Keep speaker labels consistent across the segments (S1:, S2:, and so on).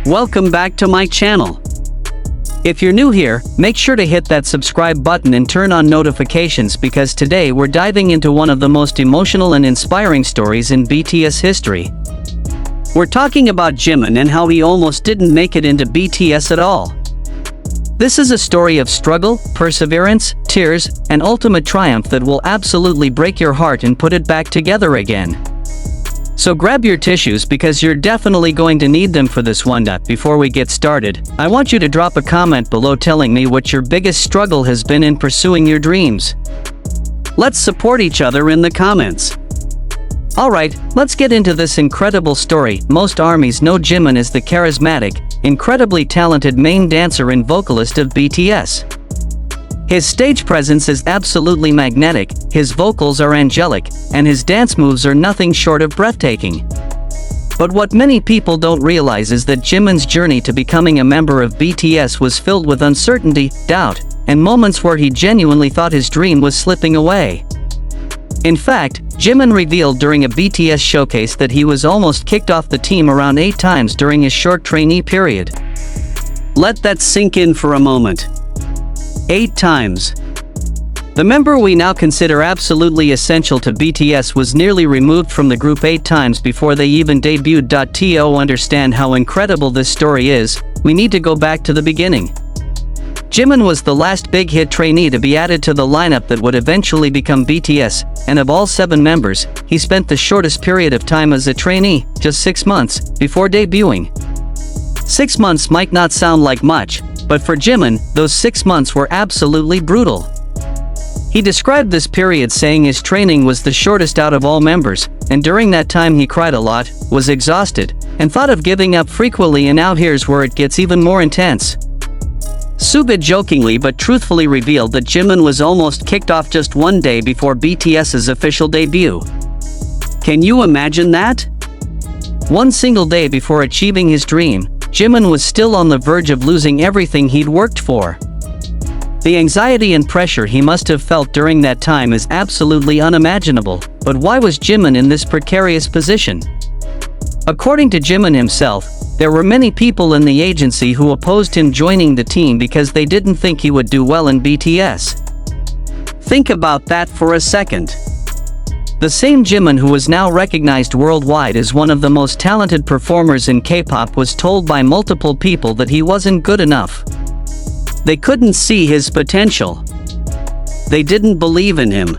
S1: Welcome back to my channel. If you're new here, make sure to hit that subscribe button and turn on notifications because today we're diving into one of the most emotional and inspiring stories in BTS history. We're talking about Jimin and how he almost didn't make it into BTS at all. This is a story of struggle, perseverance, tears, and ultimate triumph that will absolutely break your heart and put it back together again. So grab your tissues because you're definitely going to need them for this one. Before we get started, I want you to drop a comment below telling me what your biggest struggle has been in pursuing your dreams. Let's support each other in the comments. Alright, let's get into this incredible story. Most armies know Jimin as the charismatic, incredibly talented main dancer and vocalist of BTS. His stage presence is absolutely magnetic, his vocals are angelic, and his dance moves are nothing short of breathtaking. But what many people don't realize is that Jimin's journey to becoming a member of BTS was filled with uncertainty, doubt, and moments where he genuinely thought his dream was slipping away. In fact, Jimin revealed during a BTS showcase that he was almost kicked off the team around 8 times during his short trainee period. Let that sink in for a moment. 8 times. The member we now consider absolutely essential to BTS was nearly removed from the group 8 times before they even debuted. To understand how incredible this story is, we need to go back to the beginning. Jimin was the last big hit trainee to be added to the lineup that would eventually become BTS, and of all 7 members, he spent the shortest period of time as a trainee, just 6 months, before debuting. 6 months might not sound like much, but for Jimin, those 6 months were absolutely brutal. He described this period saying his training was the shortest out of all members, and during that time he cried a lot, was exhausted, and thought of giving up frequently. And now here's where it gets even more intense. Suga jokingly but truthfully revealed that Jimin was almost kicked off just one day before BTS's official debut. Can you imagine that? One single day before achieving his dream, Jimin was still on the verge of losing everything he'd worked for. The anxiety and pressure he must have felt during that time is absolutely unimaginable, but why was Jimin in this precarious position? According to Jimin himself, there were many people in the agency who opposed him joining the team because they didn't think he would do well in BTS. Think about that for a second. The same Jimin who was now recognized worldwide as one of the most talented performers in K-pop was told by multiple people that he wasn't good enough. They couldn't see his potential. They didn't believe in him.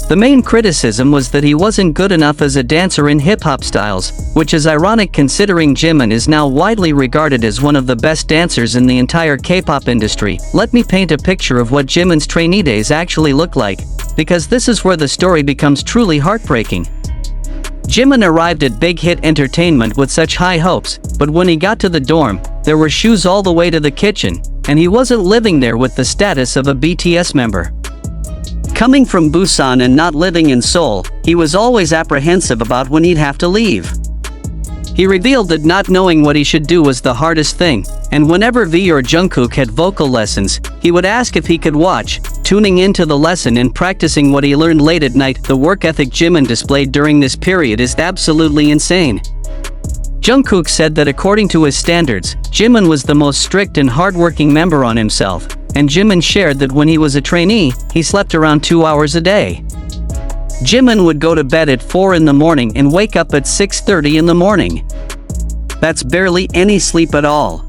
S1: The main criticism was that he wasn't good enough as a dancer in hip-hop styles, which is ironic considering Jimin is now widely regarded as one of the best dancers in the entire K-pop industry. Let me paint a picture of what Jimin's trainee days actually look like, because this is where the story becomes truly heartbreaking. Jimin arrived at Big Hit Entertainment with such high hopes, but when he got to the dorm, there were shoes all the way to the kitchen, and he wasn't living there with the status of a BTS member. Coming from Busan and not living in Seoul, he was always apprehensive about when he'd have to leave. He revealed that not knowing what he should do was the hardest thing, and whenever V or Jungkook had vocal lessons, he would ask if he could watch, tuning into the lesson and practicing what he learned late at night. The work ethic Jimin displayed during this period is absolutely insane. Jungkook said that according to his standards, Jimin was the most strict and hardworking member on himself, and Jimin shared that when he was a trainee, he slept around 2 hours a day. Jimin would go to bed at 4 in the morning and wake up at 6:30 in the morning. That's barely any sleep at all.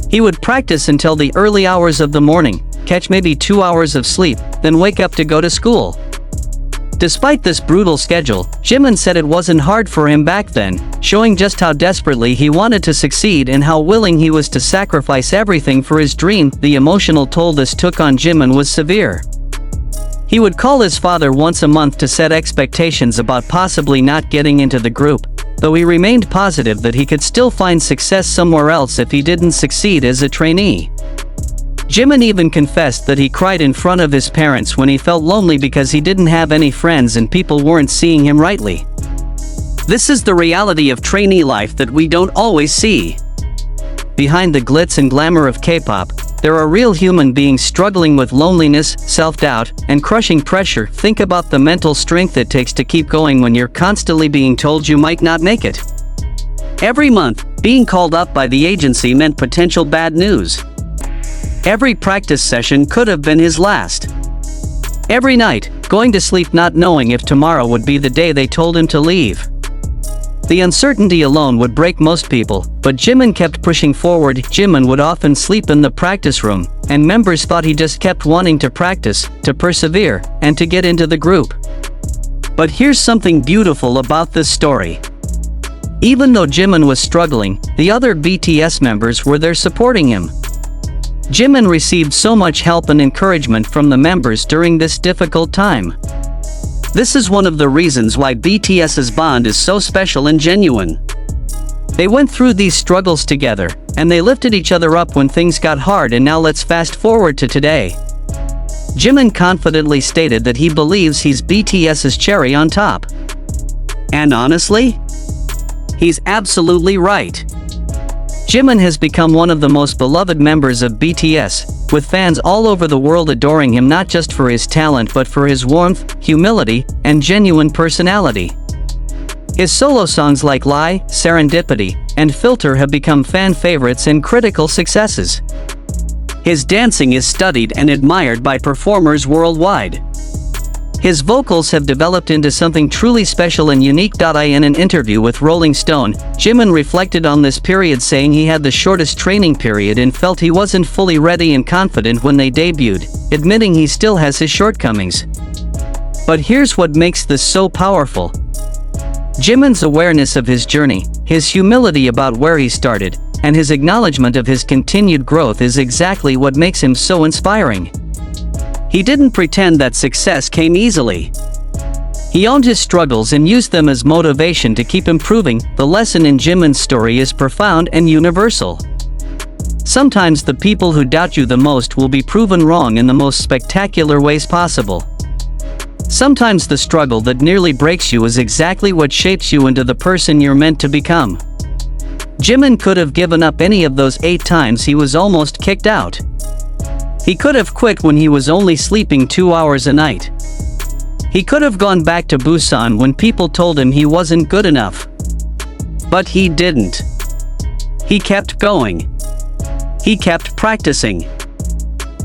S1: He would practice until the early hours of the morning, catch maybe 2 hours of sleep, then wake up to go to school. Despite this brutal schedule, Jimin said it wasn't hard for him back then, showing just how desperately he wanted to succeed and how willing he was to sacrifice everything for his dream. The emotional toll this took on Jimin was severe. He would call his father once a month to set expectations about possibly not getting into the group, though he remained positive that he could still find success somewhere else if he didn't succeed as a trainee. Jimin even confessed that he cried in front of his parents when he felt lonely because he didn't have any friends and people weren't seeing him rightly. This is the reality of trainee life that we don't always see. Behind the glitz and glamour of K-pop, there are real human beings struggling with loneliness, self-doubt, and crushing pressure. Think about the mental strength it takes to keep going when you're constantly being told you might not make it. Every month, Being called up by the agency meant potential bad news. Every practice session could have been his last. Every night, going to sleep not knowing if tomorrow would be the day they told him to leave. The uncertainty alone would break most people, but Jimin kept pushing forward. Jimin would often sleep in the practice room, and members thought he just kept wanting to practice, to persevere, and to get into the group. But here's something beautiful about this story. Even though Jimin was struggling, the other BTS members were there supporting him. Jimin received so much help and encouragement from the members during this difficult time. This is one of the reasons why BTS's bond is so special and genuine. They went through these struggles together, and they lifted each other up when things got hard. And now let's fast forward to today. Jimin confidently stated that he believes he's BTS's cherry on top. And honestly, he's absolutely right. Jimin has become one of the most beloved members of BTS, with fans all over the world adoring him not just for his talent but for his warmth, humility, and genuine personality. His solo songs like Lie, Serendipity, and Filter have become fan favorites and critical successes. His dancing is studied and admired by performers worldwide. His vocals have developed into something truly special and unique. In an interview with Rolling Stone, Jimin reflected on this period, saying he had the shortest training period and felt he wasn't fully ready and confident when they debuted, admitting he still has his shortcomings. But here's what makes this so powerful. Jimin's awareness of his journey, his humility about where he started, and his acknowledgement of his continued growth is exactly what makes him so inspiring. He didn't pretend that success came easily. He owned his struggles and used them as motivation to keep improving. The lesson in Jimin's story is profound and universal. Sometimes the people who doubt you the most will be proven wrong in the most spectacular ways possible. Sometimes the struggle that nearly breaks you is exactly what shapes you into the person you're meant to become. Jimin could have given up any of those 8 times he was almost kicked out. He could have quit when he was only sleeping 2 hours a night. He could have gone back to Busan when people told him he wasn't good enough. But he didn't. He kept going. He kept practicing.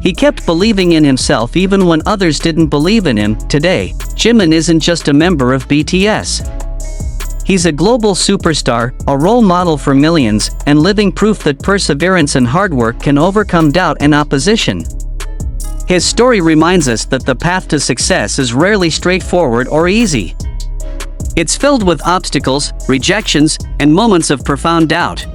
S1: He kept believing in himself even when others didn't believe in him. Today, Jimin isn't just a member of BTS. He's a global superstar, a role model for millions, and living proof that perseverance and hard work can overcome doubt and opposition. His story reminds us that the path to success is rarely straightforward or easy. It's filled with obstacles, rejections, and moments of profound doubt.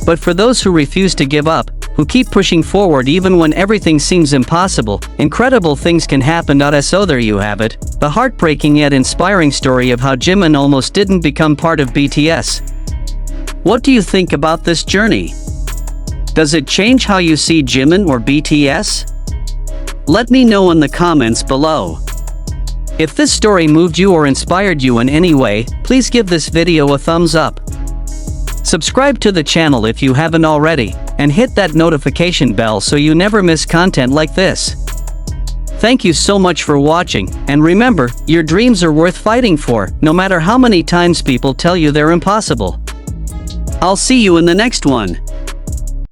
S1: But for those who refuse to give up, who keep pushing forward even when everything seems impossible, incredible things can happen. So there you have it, the heartbreaking yet inspiring story of how Jimin almost didn't become part of BTS. What do you think about this journey? Does it change how you see Jimin or BTS? Let me know in the comments below. If this story moved you or inspired you in any way, please give this video a thumbs up. Subscribe to the channel if you haven't already, and hit that notification bell so you never miss content like this. Thank you so much for watching, and remember, your dreams are worth fighting for, no matter how many times people tell you they're impossible. I'll see you in the next one.